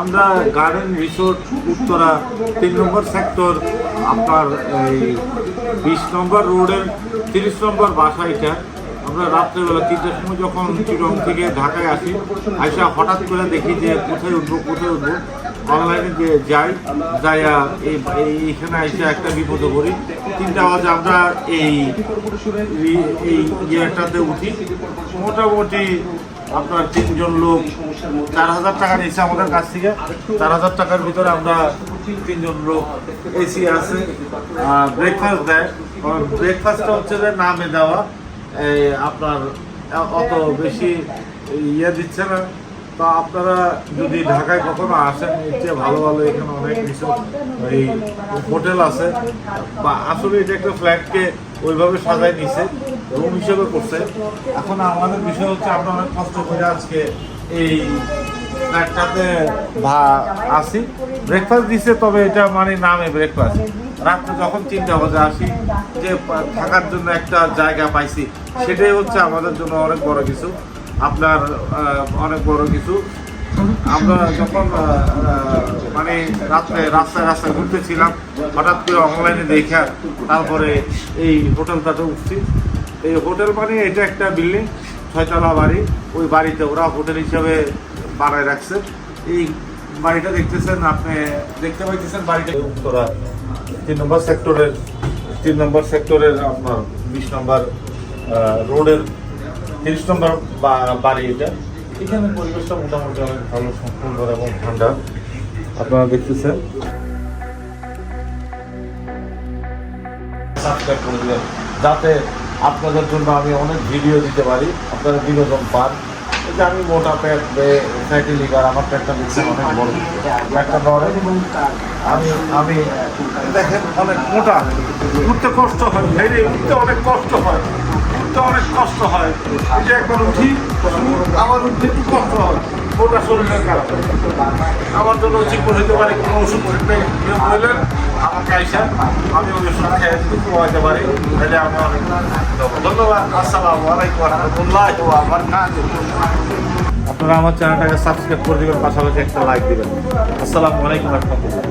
আমরা garden resort Uttara 3 নম্বর sector, আপনার এই 20 নম্বর রোডের 30 নম্বর বাসা। এটা আমরা রাত্রেবেলা 3টার সময় যখন চিটং থেকে ঢাকায় আসি, আইসা হঠাৎ করে দেখি যে কোথায় উঠবো। অনলাইনে যে যাইয়া এইখানে আইসা একটা বিপদে পড়ি। 3টা বাজে আমরা এই ইয়েটাতে উঠি। মোটামুটি আপনার 3 জন লোক 4000 টাকা নিয়েছে আমাদের কাছ থেকে। 4000 টাকার ভিতরে আমরা 3 জন লোক, এসি আছে, ব্রেকফাস্ট দেয়। ব্রেকফাস্টটা হচ্ছে যে নামে দেওয়া, আপনার অত বেশি ইয়ে দিচ্ছে না। তো আপনারা যদি ঢাকায় কখনো আসেন, এর চেয়ে ভালো এখানে অনেক কিছু এই হোটেল আছে। বা আসলে এটা একটা ফ্ল্যাটকে ওইভাবে সাজায় নিছে, রুম হিসেবে করছে। এখন আমাদের বিষয় হচ্ছে আমরা অনেক কষ্ট করে আজকে এই ফ্ল্যাটটাতে আসি। ব্রেকফাস্ট দিচ্ছে, তবে এটা মানে নামে ব্রেকফাস্ট। রাত্রে যখন 3টা বাজে আসি, যে থাকার জন্য একটা জায়গা পাইছি, সেটাই হচ্ছে আমাদের জন্য অনেক বড় কিছু। আপনার অনেক বড় কিছু। আমরা যখন মানে রাস্তায় ঘুরতেছিলাম, হঠাৎ করে অনলাইনে দেখা তারপরে এই হোটেলটাতে উঠছি। এই হোটেল মানে এটা একটা বিল্ডিং, 6তলা বাড়ি। ওই বাড়িতে ওরা হোটেল হিসাবে বানায় রাখছে। এই বাড়িটা দেখতেছেন, আপনি দেখতে পাইতেছেন বাড়িটা উত্তরা 3 নম্বর সেক্টরের আপনার 20 নম্বর রোডের 30 নম্বর বাড়ি। এটা এখানে পরিবেশটা মোটামুটি অনেক ভালো, সুন্দর এবং ঠান্ডা। আপনারা দেখতেছেন, সাবস্ক্রাইব করে দিলেন যাতে আপনাদের জন্য আমি অনেক ভিডিও দিতে পারি, আপনারা বিনোদন পান। যে আমি মোটা প্যাট, ফ্যাটি লিভার, আমার প্যাটটা দেখছেন অনেক বড়, প্যাটটা নড়ে। আমি দেখেন অনেক মোটা, উঠতে কষ্ট হয়, উঠতে অনেক কষ্ট হয়, এটা একবার উঠি, আমার উঠতে একটু কষ্ট হয়, মোটা শরীরের কারণে। আমার জন্য চিকন হইতে পারে, কোনো ওষুধ নেই বললেন আমাকে আইসা, আমি ওই ওষুধ খেয়ে যদি কমাইতে পারি, তাহলে আমি অনেক ধন্যবাদ। আসসালামু আলাইকুম ওয়া রাহমাতুল্লাহি ওয়া বারাকাতুহু। আপনারা আমার চ্যানেলটাকে সাবস্ক্রাইব করে দেবেন, পাশাপাশি একটা লাইক দেবেন। আসসালামু আলাইকুম ওয়া রাহমাতুল্লাহ।